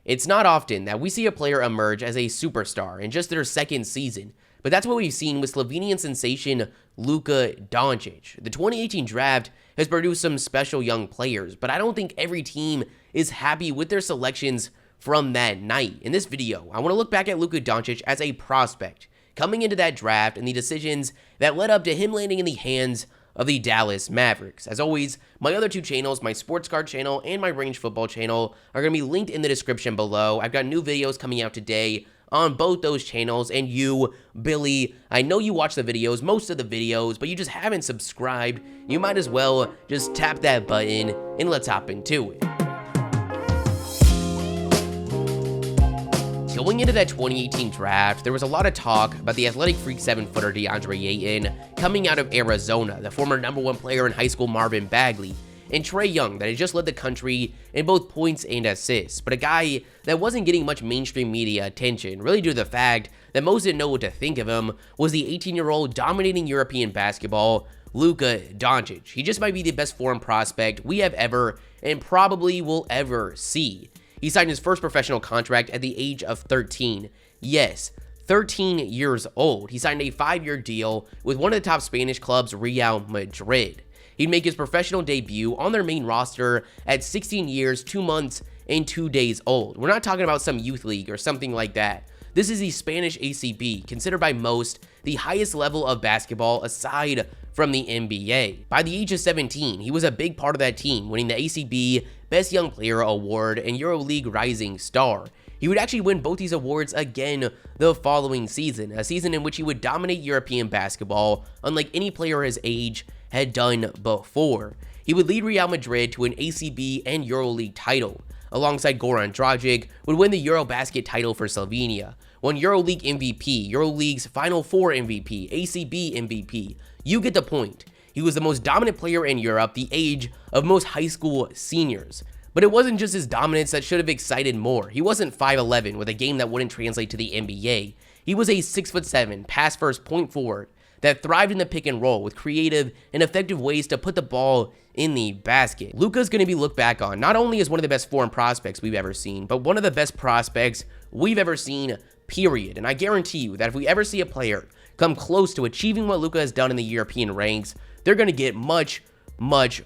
It's not often that we see a player emerge as a superstar in just their second season, but that's what we've seen with Slovenian sensation Luka Doncic. The 2018 draft has produced some special young players, but I don't think every team is happy with their selections from that night. In this video, I want to look back at Luka Doncic as a prospect coming into that draft and the decisions that led up to him landing in the hands of the Dallas Mavericks. As always, my other two channels, my sports card channel and my Range football channel, are going to be linked in the description below. I've got new videos coming out today on both those channels, and you, Billy, I know you watch the videos, most of the videos, but you just haven't subscribed. You might as well just tap that button and let's hop into it. Going into that 2018 draft, there was a lot of talk about the athletic freak 7-footer DeAndre Ayton coming out of Arizona, the former #1 player in high school Marvin Bagley, and Trae Young that had just led the country in both points and assists, but a guy that wasn't getting much mainstream media attention, really due to the fact that most didn't know what to think of him, was the 18-year-old dominating European basketball, Luka Doncic. He just might be the best foreign prospect we have ever and probably will ever see. He signed his first professional contract at the age of 13. Yes, 13 years old. He signed a 5-year deal with one of the top Spanish clubs, Real Madrid. He'd make his professional debut on their main roster at 16 years, 2 months, and 2 days old. We're not talking about some youth league or something like that. This is the Spanish ACB, considered by most the highest level of basketball aside from the NBA. By the age of 17, he was a big part of that team, winning the ACB Best Young Player Award and EuroLeague Rising Star. He would actually win both these awards again the following season, a season in which he would dominate European basketball unlike any player his age had done before. He would lead Real Madrid to an ACB and EuroLeague title. Alongside Goran Dragic, would win the Eurobasket title for Slovenia, won EuroLeague MVP, EuroLeague's Final Four MVP, ACB MVP. You get the point. He was the most dominant player in Europe, the age of most high school seniors. But it wasn't just his dominance that should have excited more. He wasn't 5'11" with a game that wouldn't translate to the NBA. He was a 6'7", pass-first point forward that thrived in the pick and roll with creative and effective ways to put the ball in the basket. Luka's going to be looked back on not only as one of the best foreign prospects we've ever seen, but one of the best prospects we've ever seen, period. And I guarantee you that if we ever see a player come close to achieving what Luka has done in the European ranks, they're going to get much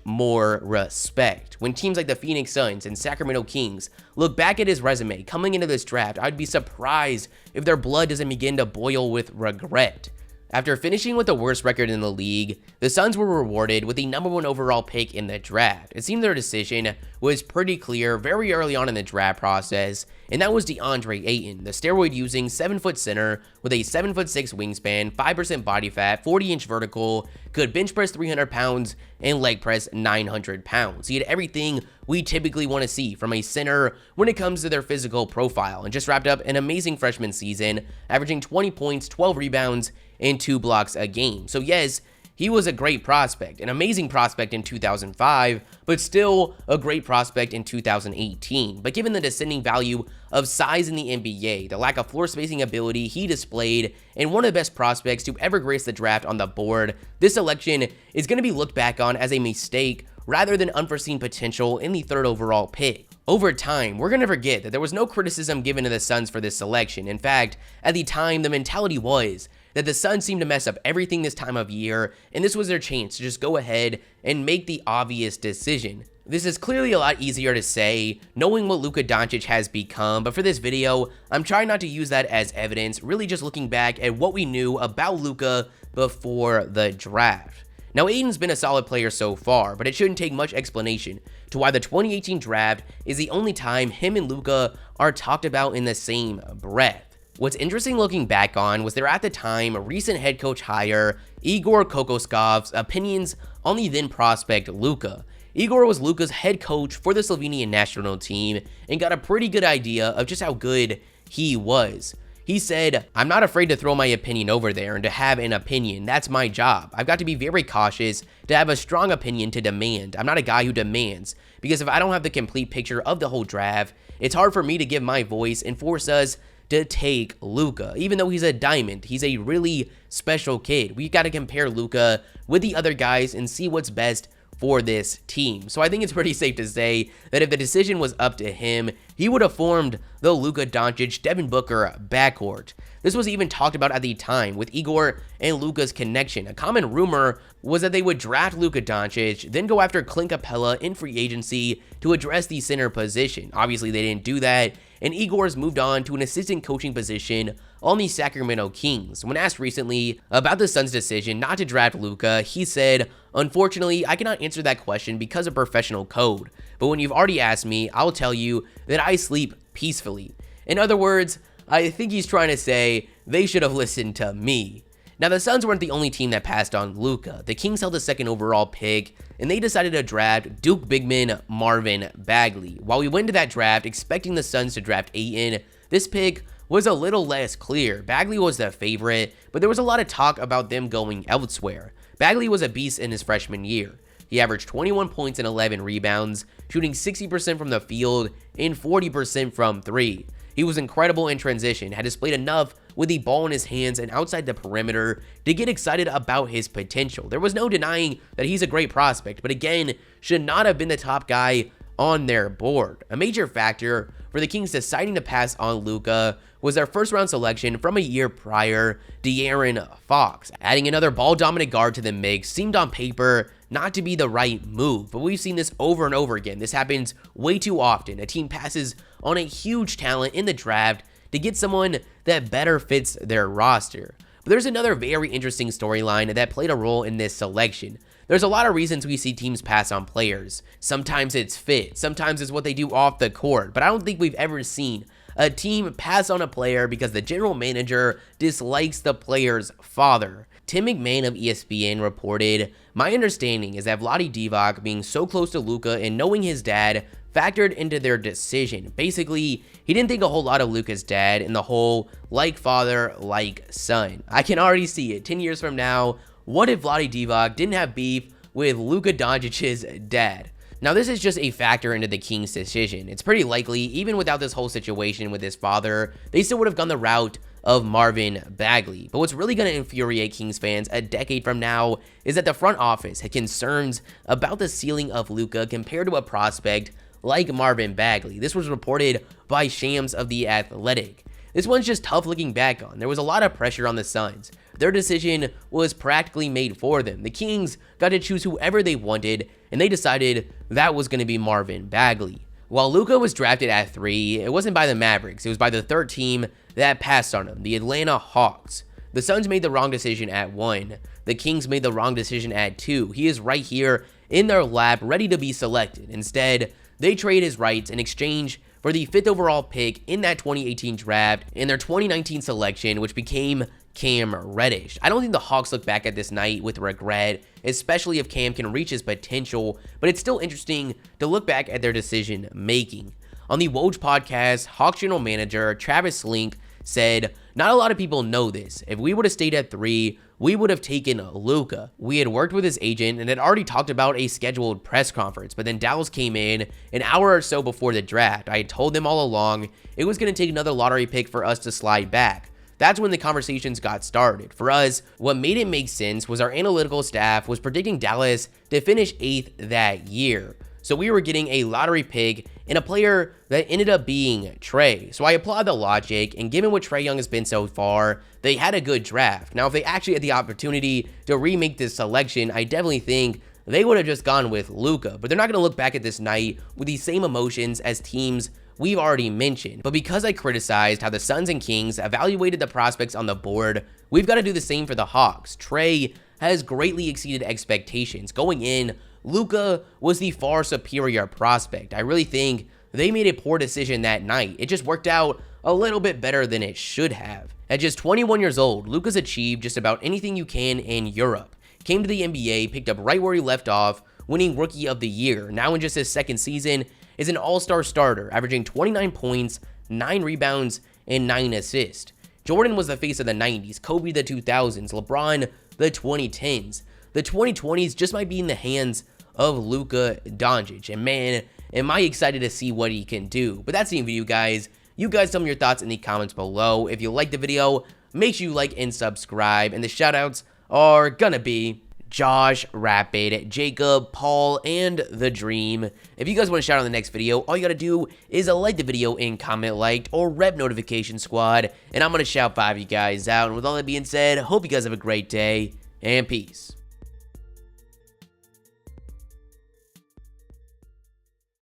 more respect. When teams like the Phoenix Suns and Sacramento Kings look back at his resume coming into this draft, I'd be surprised if their blood doesn't begin to boil with regret. After finishing with the worst record in the league, the Suns were rewarded with the #1 overall pick in the draft. It seemed their decision was pretty clear very early on in the draft process, and that was DeAndre Ayton, the steroid-using 7-foot center with a 7'6" wingspan, 5% body fat, 40-inch vertical, could bench press 300 pounds and leg press 900 pounds. He had everything we typically want to see from a center when it comes to their physical profile, and just wrapped up an amazing freshman season, averaging 20 points, 12 rebounds, and 2 blocks a game. So yes, he was a great prospect, an amazing prospect in 2005, but still a great prospect in 2018. But given the descending value of size in the NBA, the lack of floor spacing ability he displayed, and one of the best prospects to ever grace the draft on the board, this selection is going to be looked back on as a mistake rather than unforeseen potential in the 3rd overall pick. Over time, we're going to forget that there was no criticism given to the Suns for this selection. In fact, at the time, the mentality was that the Suns seemed to mess up everything this time of year, and this was their chance to just go ahead and make the obvious decision. This is clearly a lot easier to say, knowing what Luka Doncic has become, but for this video, I'm trying not to use that as evidence, really just looking back at what we knew about Luka before the draft. Now, Ayton's been a solid player so far, but it shouldn't take much explanation to why the 2018 draft is the only time him and Luka are talked about in the same breath. What's interesting looking back on was there at the time recent head coach hire Igor Kokoskov's opinions on the then prospect Luka. Igor was Luka's head coach for the Slovenian national team and got a pretty good idea of just how good he was. He said, "I'm not afraid to throw my opinion over there and to have an opinion. That's my job. I've got to be very cautious to have a strong opinion to demand. I'm not a guy who demands, because if I don't have the complete picture of the whole draft, it's hard for me to give my voice and force us to take Luka. Even though he's a diamond, he's a really special kid. We've got to compare Luka with the other guys and see what's best for this team. So I think it's pretty safe to say that if the decision was up to him, he would have formed the Luka Doncic, Devin Booker backcourt. This was even talked about at the time with Igor and Luka's connection. A common rumor was that they would draft Luka Doncic, then go after Clint Capella in free agency to address the center position. Obviously, they didn't do that, and Igor's moved on to an assistant coaching position on the Sacramento Kings. When asked recently about the Suns' decision not to draft Luka, he said, "Unfortunately, I cannot answer that question because of professional code. But when you've already asked me, I'll tell you that I sleep peacefully." In other words, I think he's trying to say they should have listened to me. Now, the Suns weren't the only team that passed on Luka. The Kings held the second overall pick, and they decided to draft Duke bigman Marvin Bagley. While we went into that draft expecting the Suns to draft Ayton, this pick was a little less clear. Bagley was the favorite, but there was a lot of talk about them going elsewhere. Bagley was a beast in his freshman year. He averaged 21 points and 11 rebounds, shooting 60% from the field and 40% from three. He was incredible in transition, had displayed enough with the ball in his hands and outside the perimeter to get excited about his potential. There was no denying that he's a great prospect, but again, should not have been the top guy on their board. A major factor for the Kings deciding to pass on Luka was their first round selection from a year prior, De'Aaron Fox. Adding another ball-dominant guard to the mix seemed on paper not to be the right move, but we've seen this over and over again. This happens way too often. A team passes on a huge talent in the draft to get someone that better fits their roster. But there's another very interesting storyline that played a role in this selection. There's a lot of reasons we see teams pass on players. Sometimes it's fit, sometimes it's what they do off the court, but I don't think we've ever seen a team pass on a player because the general manager dislikes the player's father. Tim McMahon of ESPN reported, "My understanding is that Vlade Divac being so close to Luka and knowing his dad factored into their decision. Basically, he didn't think a whole lot of Luka's dad and the whole like father, like son." I can already see it. 10 years from now, what if Vlade Divac didn't have beef with Luka Doncic's dad? Now, this is just a factor into the Kings' decision. It's pretty likely, even without this whole situation with his father, they still would have gone the route of Marvin Bagley. But what's really going to infuriate Kings fans a decade from now is that the front office had concerns about the ceiling of Luka compared to a prospect like Marvin Bagley. This was reported by Shams of The Athletic. This one's just tough looking back on. There was a lot of pressure on the Suns. Their decision was practically made for them. The Kings got to choose whoever they wanted, and they decided that was going to be Marvin Bagley. While Luka was drafted at 3, it wasn't by the Mavericks. It was by the third team that passed on him, the Atlanta Hawks. The Suns made the wrong decision at 1. The Kings made the wrong decision at 2. He is right here in their lap, ready to be selected. Instead, they trade his rights in exchange for the 5th overall pick in that 2018 draft and their 2019 selection, which became Cam Reddish. I don't think the Hawks look back at this night with regret, especially if Cam can reach his potential, but it's still interesting to look back at their decision making. On the Woj podcast, Hawks general manager Travis Link said, "Not a lot of people know this. If we would have stayed at 3, we would have taken Luka. We had worked with his agent and had already talked about a scheduled press conference, but then Dallas came in an hour or so before the draft. I had told them all along it was going to take another lottery pick for us to slide back. That's when the conversations got started. For us, what made it make sense was our analytical staff was predicting Dallas to finish 8th that year. So we were getting a lottery pick and a player that ended up being Trae. So I applaud the logic, and given what Trae Young has been so far, they had a good draft. Now, if they actually had the opportunity to remake this selection, I definitely think they would have just gone with Luka. But they're not going to look back at this night with the same emotions as teams we've already mentioned. But because I criticized how the Suns and Kings evaluated the prospects on the board, we've got to do the same for the Hawks. Trae has greatly exceeded expectations. Going in, Luka was the far superior prospect. I really think they made a poor decision that night. It just worked out a little bit better than it should have. At just 21 years old, Luka's achieved just about anything you can in Europe. Came to the NBA, picked up right where he left off, winning Rookie of the Year. Now in just his second season, is an all-star starter, averaging 29 points, 9 rebounds, and 9 assists. Jordan was the face of the 90s, Kobe the 2000s, LeBron the 2010s. The 2020s just might be in the hands of Luca Doncic, and man, am I excited to see what he can do. But that's the end of you guys. You guys tell me your thoughts in the comments below. If you liked the video, make sure you like and subscribe, and the shoutouts are gonna be Josh, Rapid, Jacob, Paul, and The Dream. If you guys want to shout out in the next video, all you gotta do is like the video and comment liked or rep notification squad, and I'm gonna shout 5 of you guys out. And with all that being said, hope you guys have a great day, and peace.